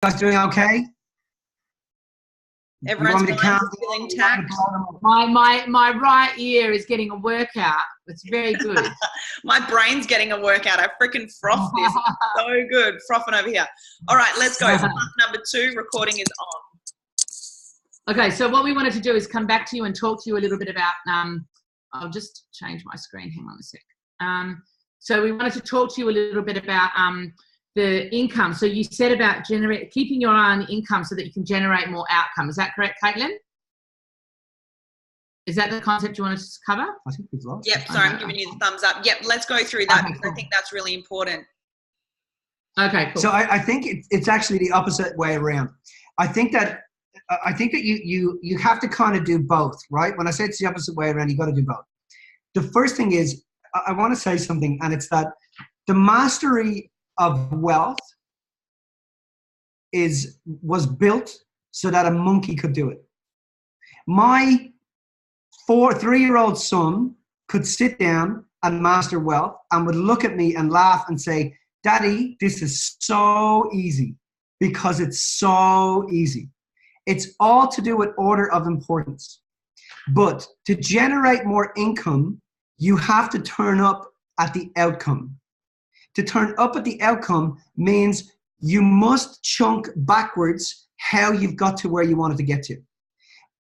guys doing okay? Everyone's feeling tacked. My right ear is getting a workout. It's very good. My brain's getting a workout. I freaking frothed this. So good. Frothing over here. All right, let's go. Number 2, recording is on. Okay, so what we wanted to do is come back to you and talk to you a little bit about, I'll just change my screen. Hang on a sec. So we wanted to talk to you a little bit about the income. So you said about keeping your eye on the income so that you can generate more outcome. Is that correct, Caitlin? Is that the concept you wanted to cover? I think we've lost. Yep, sorry, I'm giving you the thumbs up. Yep, let's go through that because I think that's really important. Okay, cool. So I think it's actually the opposite way around. I think that you have to kind of do both, right? When I say it's the opposite way around, you got to do both. The first thing is, I want to say something, and it's that the mastery of wealth was built so that a monkey could do it. My 3-year-old son could sit down and master wealth and would look at me and laugh and say, "Daddy, this is so easy," because it's so easy. It's all to do with order of importance. But to generate more income, you have to turn up at the outcome. To turn up at the outcome means you must chunk backwards how you've got to where you wanted to get to.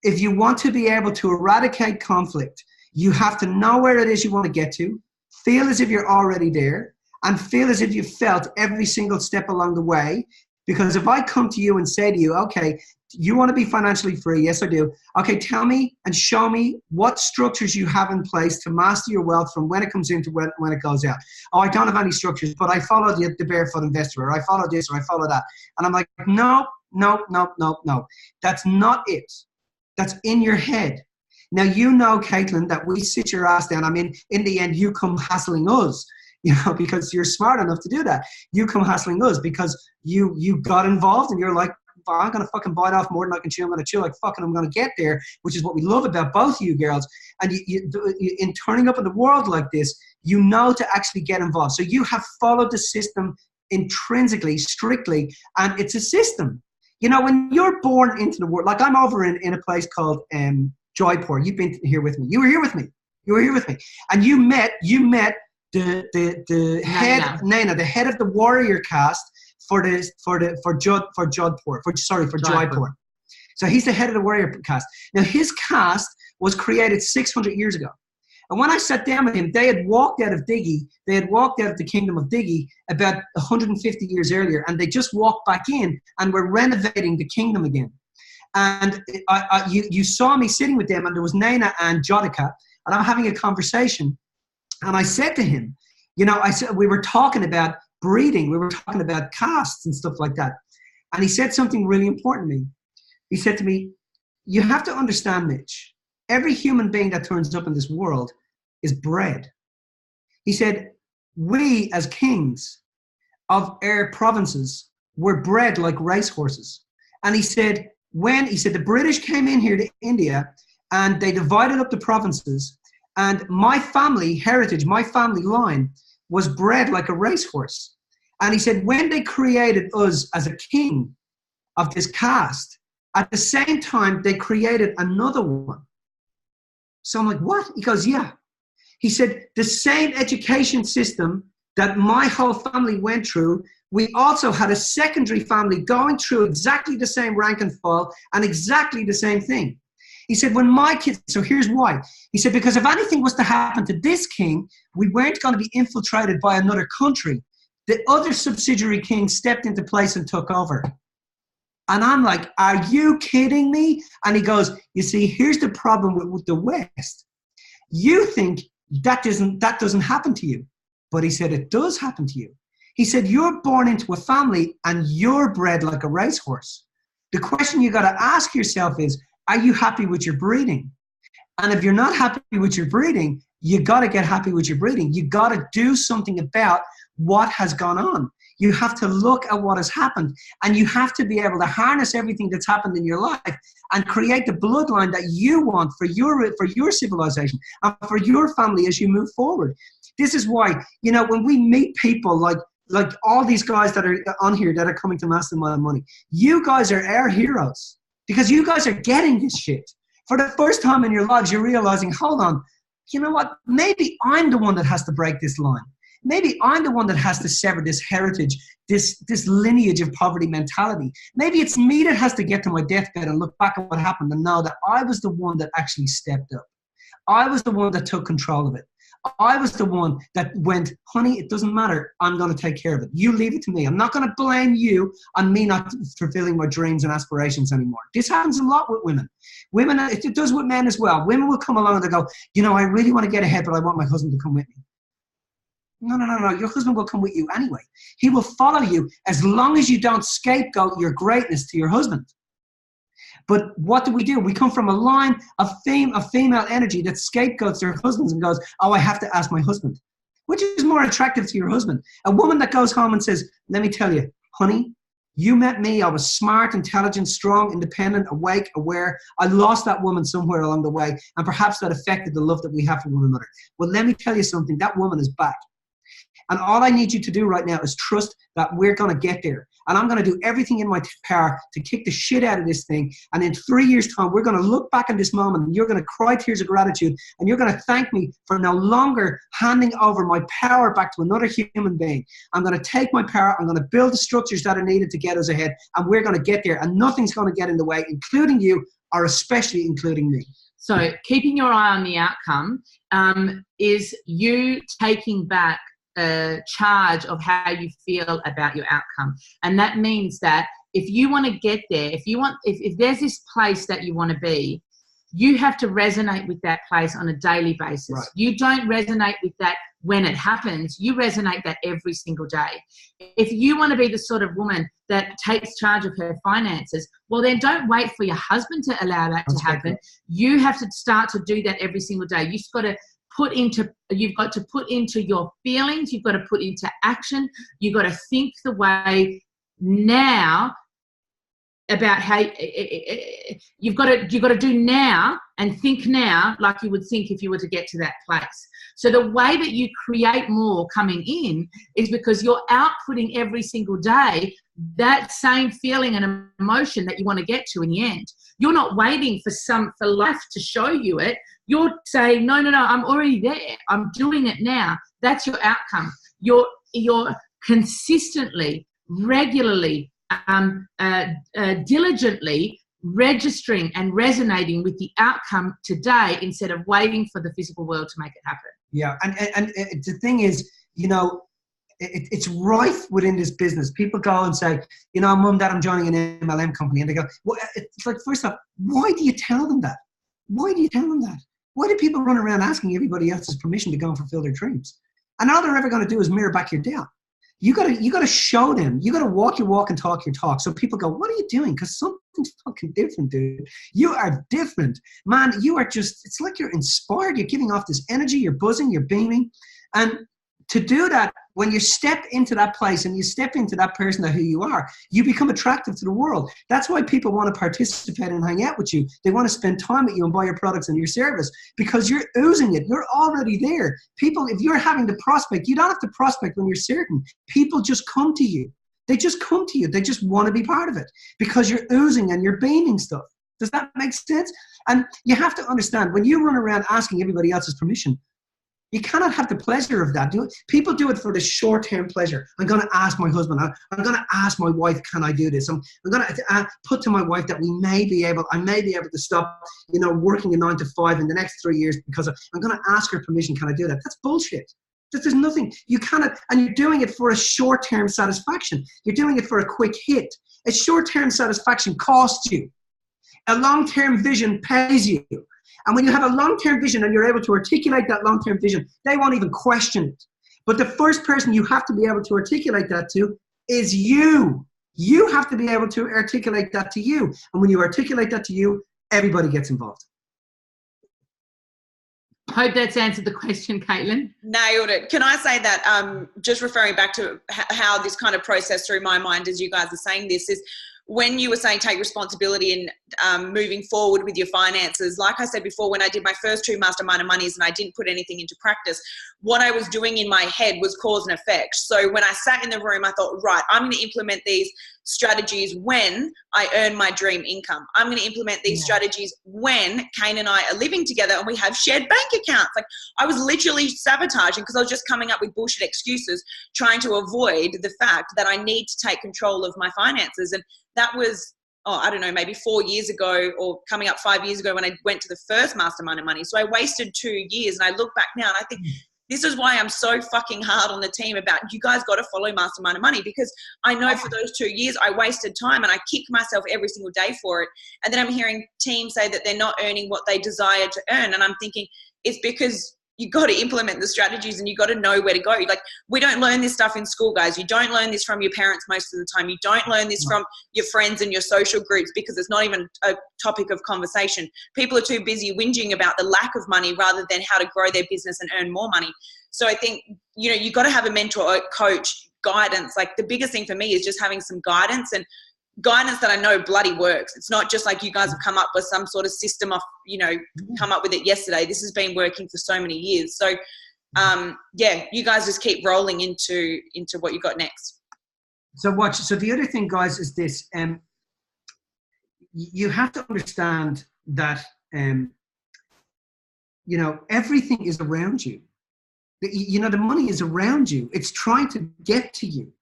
If you want to be able to eradicate conflict, you have to know where it is you want to get to, feel as if you're already there, and feel as if you've felt every single step along the way. Because if I come to you and say to you, okay, you want to be financially free? Yes, I do. Okay, tell me and show me what structures you have in place to master your wealth from when it comes in to when it goes out. Oh, I don't have any structures, but I follow the barefoot investor, or I follow this, or I follow that. And I'm like, no. That's not it. That's in your head. Now, you know, Caitlin, that we sit your ass down. I mean, in the end, you come hassling us, you know, because you're smart enough to do that. You come hassling us because you got involved and you're like, I'm going to fucking bite off more than I can chew. I'm going to chew like fucking I'm going to get there, which is what we love about both of you girls. And you, in turning up in the world like this, you know to actually get involved. So you have followed the system intrinsically, strictly, and it's a system. You know, when you're born into the world, like I'm over in a place called Jaipur. You've been here with me. You were here with me. And you met the head, Naina, the head of the warrior caste for Jaipur. So he's the head of the warrior caste. Now his caste was created 600 years ago. And when I sat down with him, they had walked out of Diggy. They had walked out of the kingdom of Diggy about 150 years earlier, and they just walked back in and were renovating the kingdom again. And you saw me sitting with them, and there was Naina and Jodika, and I'm having a conversation. And I said to him, you know, we were talking about breeding. We were talking about castes and stuff like that. And he said something really important to me. He said to me, you have to understand, Mitch, every human being that turns up in this world is bred. He said, we as kings of our provinces were bred like racehorses. And he said, the British came in here to India and they divided up the provinces, and my family heritage, my family line was bred like a racehorse. And he said, when they created us as a king of this caste, at the same time, they created another one. So I'm like, what? He goes, yeah. He said, the same education system that my whole family went through, we also had a secondary family going through exactly the same rank and file and exactly the same thing. He said, when my kids, so here's why. He said, because if anything was to happen to this king, we weren't going to be infiltrated by another country. The other subsidiary king stepped into place and took over. And I'm like, are you kidding me? And he goes, you see, here's the problem with the West. You think that doesn't happen to you. But he said, it does happen to you. He said, you're born into a family and you're bred like a racehorse. The question you got to ask yourself is, are you happy with your breeding? And if you're not happy with your breeding, you got to get happy with your breeding. You got to do something about what has gone on. You have to look at what has happened, and you have to be able to harness everything that's happened in your life and create the bloodline that you want for your civilization and for your family as you move forward. This is why, you know, when we meet people like like all these guys that are on here that are coming to Mastermind Money, you guys are our heroes because you guys are getting this shit. For the first time in your lives, you're realizing, hold on, you know what? Maybe I'm the one that has to break this line. Maybe I'm the one that has to sever this heritage, this lineage of poverty mentality. Maybe it's me that has to get to my deathbed and look back at what happened and know that I was the one that actually stepped up. I was the one that took control of it. I was the one that went, honey, it doesn't matter. I'm going to take care of it. You leave it to me. I'm not going to blame you on me not fulfilling my dreams and aspirations anymore. This happens a lot with women. Women, it does with men as well. Women will come along and they go, you know, I really want to get ahead, but I want my husband to come with me. No. Your husband will come with you anyway. He will follow you as long as you don't scapegoat your greatness to your husband. But what do? We come from a line of female energy that scapegoats their husbands and goes, oh, I have to ask my husband. Which is more attractive to your husband? A woman that goes home and says, let me tell you, honey, you met me. I was smart, intelligent, strong, independent, awake, aware. I lost that woman somewhere along the way, and perhaps that affected the love that we have for one another. Well, let me tell you something. That woman is back. And all I need you to do right now is trust that we're going to get there. And I'm going to do everything in my power to kick the shit out of this thing. And in 3 years' time, we're going to look back on this moment and you're going to cry tears of gratitude. And you're going to thank me for no longer handing over my power back to another human being. I'm going to take my power. I'm going to build the structures that are needed to get us ahead. And we're going to get there. And nothing's going to get in the way, including you, or especially including me. So keeping your eye on the outcome is you taking back charge of how you feel about your outcome. And that means that if you want to get there, if there's this place that you want to be, you have to resonate with that place on a daily basis. Right. You don't resonate with that when it happens. You resonate that every single day. If you want to be the sort of woman that takes charge of her finances, well, then don't wait for your husband to allow that to happen. You have to start to do that every single day. You've got to put into your feelings. You've got to put into action. You've got to think the way now about how you've got to do now and think now like you would think if you were to get to that place. So the way that you create more coming in is because you're outputting every single day that same feeling and emotion that you want to get to in the end. You're not waiting for life to show you it. You're saying, no, I'm already there. I'm doing it now. That's your outcome. You're consistently, regularly, diligently registering and resonating with the outcome today instead of waiting for the physical world to make it happen. Yeah, and the thing is, you know, it's rife within this business. People go and say, you know, Mum, Dad, I'm joining an MLM company. And they go, well, it's like, first off, why do you tell them that? Why do you tell them that? Why do people run around asking everybody else's permission to go and fulfill their dreams? And all they're ever going to do is mirror back your doubt. You got to show them. You got to walk your walk and talk your talk. So people go, what are you doing? Because something's fucking different, dude. You are different. Man, you are just, it's like you're inspired. You're giving off this energy. You're buzzing. You're beaming. And to do that, when you step into that place and you step into that person of who you are, you become attractive to the world. That's why people want to participate and hang out with you. They want to spend time with you and buy your products and your service because you're oozing it. You're already there. People, if you're having to prospect, you don't have to prospect when you're certain. People just come to you. They just come to you. They just want to be part of it because you're oozing and you're beaming stuff. Does that make sense? And you have to understand, when you run around asking everybody else's permission, you cannot have the pleasure of that. People do it for the short-term pleasure. I'm going to ask my husband. I'm going to ask my wife, can I do this? I'm going to put to my wife that I may be able to stop, you know, working a 9 to 5 in the next 3 years because I'm going to ask her permission. Can I do that? That's bullshit. There's nothing. You cannot, and you're doing it for a short-term satisfaction. You're doing it for a quick hit. A short-term satisfaction costs you. A long-term vision pays you. And when you have a long-term vision and you're able to articulate that long-term vision, they won't even question it. But the first person you have to be able to articulate that to is you. You have to be able to articulate that to you. And when you articulate that to you, everybody gets involved. Hope that's answered the question, Caitlin. Nailed it. Can I say that, just referring back to how this kind of process through my mind as you guys are saying this, is when you were saying take responsibility in moving forward with your finances, like I said before, when I did my first 2 mastermind of monies and I didn't put anything into practice, what I was doing in my head was cause and effect. So when I sat in the room, I thought, right, I'm going to implement these strategies when I earn my dream income. I'm going to implement these strategies when Kane and I are living together and we have shared bank accounts. Like, I was literally sabotaging because I was just coming up with bullshit excuses, trying to avoid the fact that I need to take control of my finances. And that was, I don't know, maybe 4 years ago or coming up 5 years ago when I went to the first mastermind of money. So I wasted 2 years, and I look back now and I think this is why I'm so fucking hard on the team about, you guys got to follow mastermind of money, because I know for those 2 years I wasted time and I kick myself every single day for it. And then I'm hearing teams say that they're not earning what they desire to earn. And I'm thinking it's because you got to implement the strategies and you got to know where to go. Like, we don't learn this stuff in school, guys. You don't learn this from your parents most of the time. You don't learn this from your friends and your social groups because it's not even a topic of conversation. People are too busy whinging about the lack of money rather than how to grow their business and earn more money. So I think, you know, you got to have a mentor, coach, guidance. Like, the biggest thing for me is just having some guidance, and guidance that I know bloody works. It's not just like you guys have come up with some sort of system of, you know, come up with it yesterday. This has been working for so many years. So yeah, you guys just keep rolling into what you got next. So watch. So the other thing, guys, is this. You have to understand that, you know, everything is around you. You know, the money is around you. It's trying to get to you.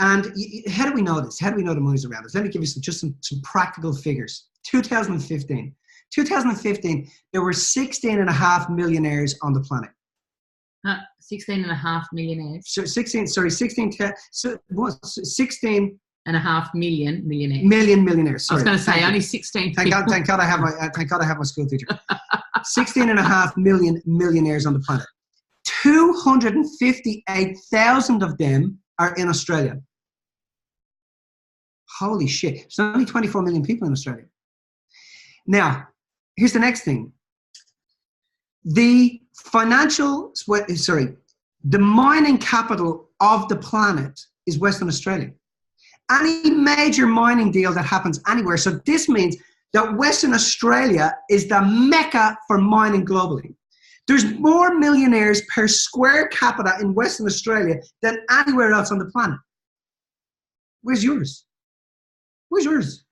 And how do we know this? How do we know the money's around us? Let me give you some practical figures. 2015, there were 16.5 millionaires on the planet. 16.5 millionaires. So 16 and a half million millionaires. Millionaires. Sorry. I was going to say only 16. Thank God I have my school teacher. 16.5 million millionaires on the planet. 258,000 of them are in Australia. Holy shit. There's only 24 million people in Australia. Now, here's the next thing. The mining capital of the planet is Western Australia. Any major mining deal that happens anywhere. So this means that Western Australia is the mecca for mining globally. There's more millionaires per square capita in Western Australia than anywhere else on the planet. Where's yours? Where's yours?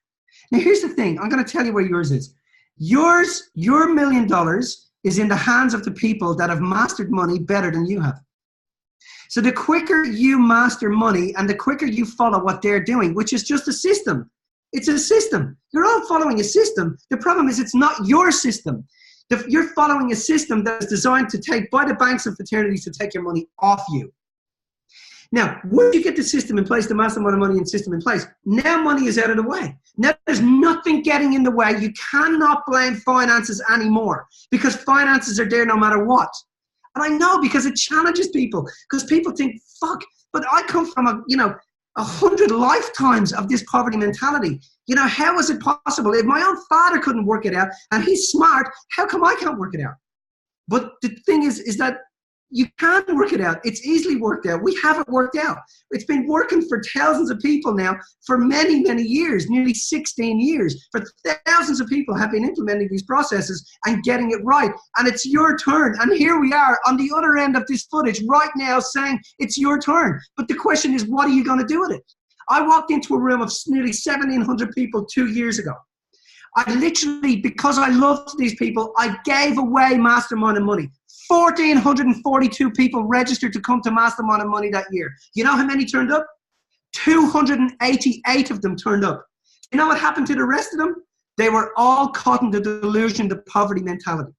Now, here's the thing. I'm going to tell you where yours is. Your $1 million is in the hands of the people that have mastered money better than you have. So the quicker you master money and the quicker you follow what they're doing, which is just a system. It's a system. You're all following a system. The problem is it's not your system. You're following a system that is designed to take by the banks and fraternities to take your money off you. Now, once you get the system in place, the mastermind money and system in place, now money is out of the way. Now there's nothing getting in the way. You cannot blame finances anymore because finances are there no matter what. And I know because it challenges people, because people think, fuck, but I come from 100 lifetimes of this poverty mentality. You know, how is it possible? If my own father couldn't work it out and he's smart, how come I can't work it out? But the thing is that you can work it out. It's easily worked out. We have it worked out. It's been working for thousands of people now for many, many years, nearly 16 years. For thousands of people have been implementing these processes and getting it right. And it's your turn. And here we are on the other end of this footage right now saying it's your turn. But the question is, what are you going to do with it? I walked into a room of nearly 1,700 people 2 years ago. I literally, because I loved these people, I gave away Mastermind and Money. 1,442 people registered to come to Mastermind and Money that year. You know how many turned up? 288 of them turned up. You know what happened to the rest of them? They were all caught in the delusion, the poverty mentality.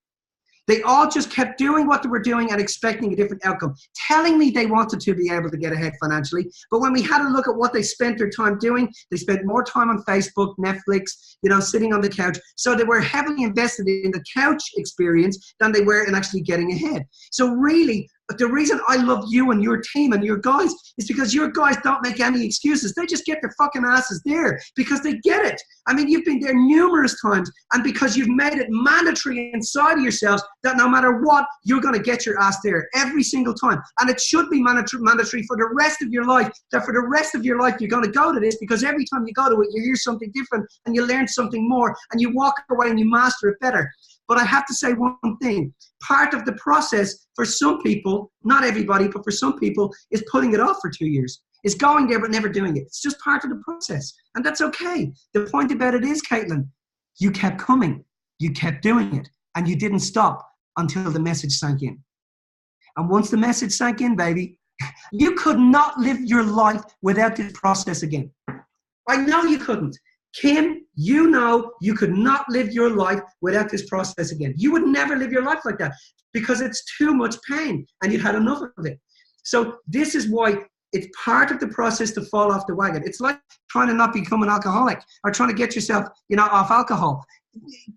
They all just kept doing what they were doing and expecting a different outcome, telling me they wanted to be able to get ahead financially. But when we had a look at what they spent their time doing, they spent more time on Facebook, Netflix, sitting on the couch. So they were heavily invested in the couch experience than they were in actually getting ahead. So really, But the reason I love you and your team and your guys is because your guys don't make any excuses. They just get their fucking asses there because they get it. I mean, you've been there numerous times, and because you've made it mandatory inside of yourselves that no matter what, you're going to get your ass there every single time. And it should be mandatory for the rest of your life, that for the rest of your life, you're going to go to this, because every time you go to it, you hear something different and you learn something more and you walk away and you master it better. But I have to say one thing. Part of the process for some people, not everybody, but for some people, is putting it off for 2 years. Is going there but never doing it. It's just part of the process. And that's okay. The point about it is, Caitlin, you kept coming. You kept doing it. And you didn't stop until the message sank in. And once the message sank in, baby, you could not live your life without this process again. I know you couldn't. Kim, you know you could not live your life without this process again. You would never live your life like that because it's too much pain and you've had enough of it. So this is why it's part of the process to fall off the wagon. It's like trying to not become an alcoholic or trying to get yourself, off alcohol.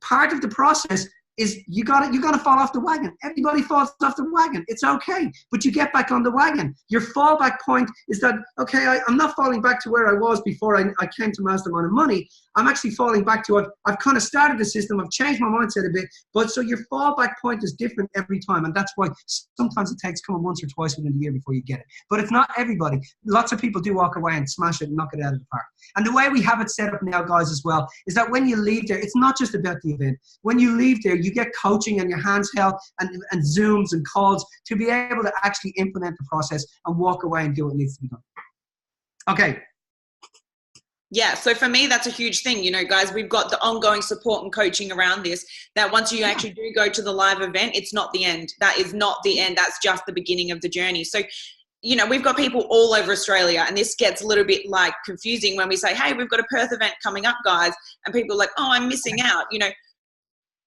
Part of the process is you gotta fall off the wagon. Everybody falls off the wagon. It's okay, but you get back on the wagon. Your fallback point is that, okay, I'm not falling back to where I was before I came to Mastermind and Money. I'm actually falling back to I've kind of started the system. I've changed my mindset a bit, but so your fallback point is different every time, and that's why sometimes it takes coming once or twice within the year before you get it. But it's not everybody. Lots of people do walk away and smash it and knock it out of the park. And the way we have it set up now, guys, as well, is that when you leave there, it's not just about the event. When you leave there, you get coaching and your hands held and Zooms and calls to be able to actually implement the process and walk away and do what needs to be done. Okay. Yeah, so for me, that's a huge thing. Guys, we've got the ongoing support and coaching around this, that once you actually do go to the live event, it's not the end. That is not the end. That's just the beginning of the journey. So, we've got people all over Australia, and this gets a little bit confusing when we say, hey, we've got a Perth event coming up, guys. And people are like, oh, I'm missing out.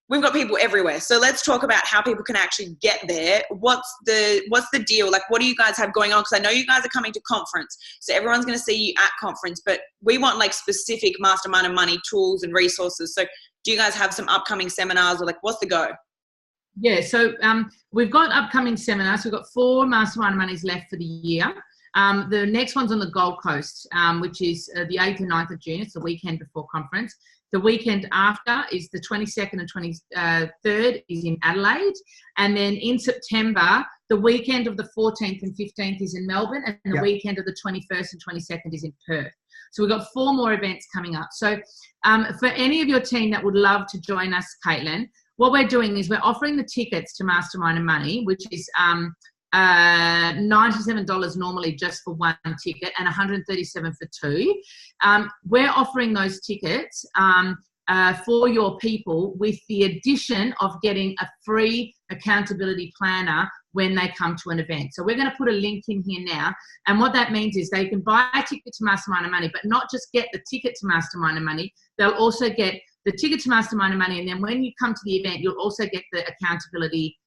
We've got people everywhere. So let's talk about how people can actually get there. What's the deal? What do you guys have going on? Because I know you guys are coming to conference. So everyone's going to see you at conference, but we want specific Mastermind and Money tools and resources. So do you guys have some upcoming seminars, or what's the go? Yeah, so we've got upcoming seminars. We've got 4 Mastermind and Monies left for the year. The next one's on the Gold Coast, which is the 8th and 9th of June. It's the weekend before conference. The weekend after is the 22nd and 23rd is in Adelaide. And then in September, the weekend of the 14th and 15th is in Melbourne, and the weekend of the 21st and 22nd is in Perth. So we've got 4 more events coming up. So for any of your team that would love to join us, Caitlin, what we're doing is we're offering the tickets to Mastermind and Money, which is $97 normally just for 1 ticket and $137 for 2. We're offering those tickets for your people with the addition of getting a free accountability planner when they come to an event. So we're going to put a link in here now, and what that means is they can buy a ticket to Mastermind and Money, but not just get the ticket to Mastermind and Money. They'll also get the ticket to Mastermind and Money, and then when you come to the event, you'll also get the accountability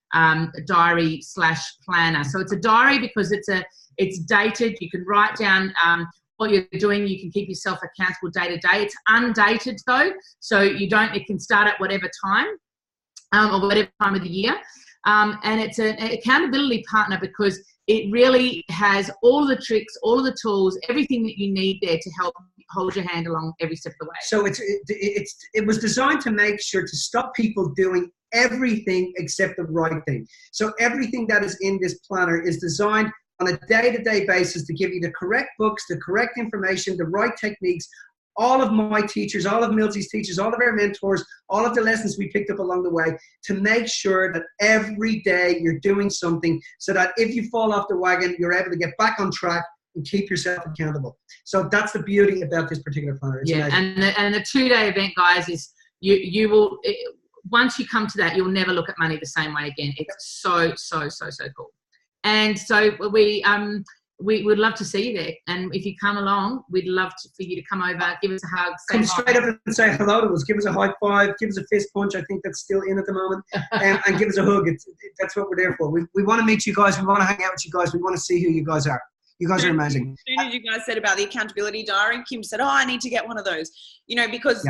diary / planner. So it's a diary because it's dated. You can write down what you're doing. You can keep yourself accountable day to day. It's undated though, so it can start at whatever time or whatever time of the year. And it's an accountability partner because it really has all the tricks, all the tools, everything that you need there to help hold your hand along every step of the way. So it was designed to make sure to stop people doing everything except the right thing. So everything that is in this planner is designed on a day-to-day basis to give you the correct books, the correct information, the right techniques. All of my teachers, all of Millsy's teachers, all of our mentors, all of the lessons we picked up along the way to make sure that every day you're doing something so that if you fall off the wagon, you're able to get back on track and keep yourself accountable. So that's the beauty about this particular planner. It's amazing. And the 2-day event, guys, is you will once you come to that, you'll never look at money the same way again. It's so cool. And so we would love to see you there. And if you come along, we'd love for you to come over, give us a hug. Come straight up and say hello to us. Give us a high five. Give us a fist punch. I think that's still in at the moment. And give us a hug. That's what we're there for. We want to meet you guys. We want to hang out with you guys. We want to see who you guys are. You guys are amazing. As soon as you guys said about the accountability diary, Kim said, oh, I need to get one of those. Because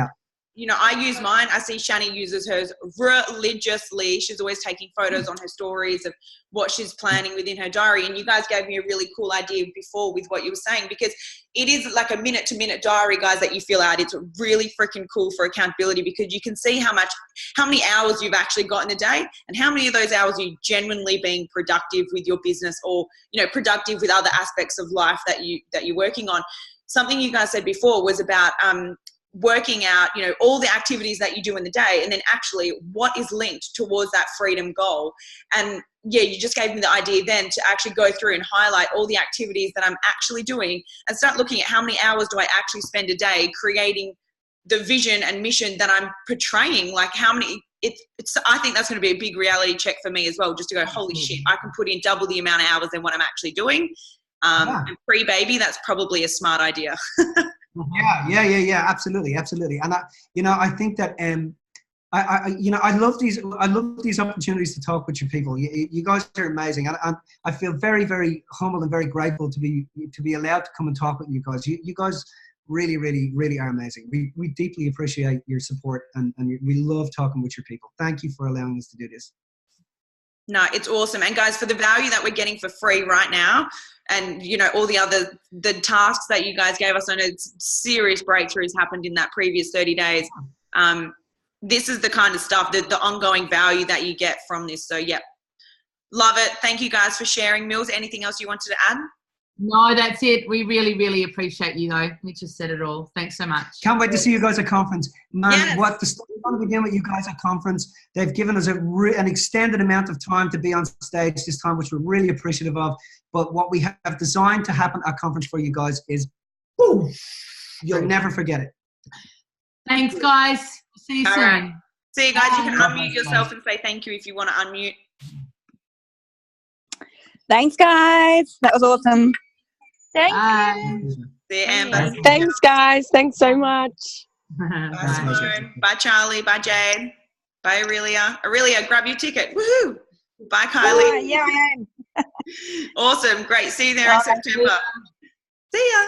you know, I use mine. I see Shani uses hers religiously. She's always taking photos on her stories of what she's planning within her diary. And you guys gave me a really cool idea before with what you were saying, because it is like a minute-to-minute diary, guys, that you fill out. It's really freaking cool for accountability, because you can see how many hours you've actually got in the day, and how many of those hours are you genuinely being productive with your business, or, you know, productive with other aspects of life that you're working on. Something you guys said before was about working out, you know, all the activities that you do in the day, and then actually what is linked towards that freedom goal. And yeah, you just gave me the idea then to actually go through and highlight all the activities that I'm actually doing, and start looking at how many hours do I actually spend a day creating the vision and mission that I'm portraying. Like how many, I think that's going to be a big reality check for me as well, just to go, holy shit, I can put in double the amount of hours than what I'm actually doing. And pre-baby, that's probably a smart idea. Yeah, absolutely. And I think that I love these opportunities to talk with you people. You guys are amazing, and I feel very, very humble and very grateful to be allowed to come and talk with you guys. You guys really, really, really are amazing. We deeply appreciate your support, and we love talking with your people. Thank you for allowing us to do this. No, it's awesome. And guys, for the value that we're getting for free right now, and, you know, all the tasks that you guys gave us, I know serious breakthroughs happened in that previous 30 days. This is the kind of stuff, the ongoing value that you get from this. So, yeah, love it. Thank you guys for sharing. Mills, anything else you wanted to add? No, that's it. We really, really appreciate you, though. Mitch just said it all. Thanks so much. Can't wait to see you guys at conference. Man, yes. What the story going to begin with you guys at conference. They've given us an extended amount of time to be on stage this time, which we're really appreciative of. But what we have designed to happen at conference for you guys is, boom, you'll never forget it. Thanks, guys. See you soon. Right. See you guys. You can unmute yourself and say thank you if you want to unmute. Thanks, guys. That was awesome. Thank you. See you, Amber. Thanks, guys. Thanks so much. Bye, Simone. Bye, Charlie. Bye, Jade. Bye, Aurelia. Aurelia, grab your ticket. Woohoo! Bye, Kylie. Yeah, I am. Awesome. Great. See you there in September. See ya.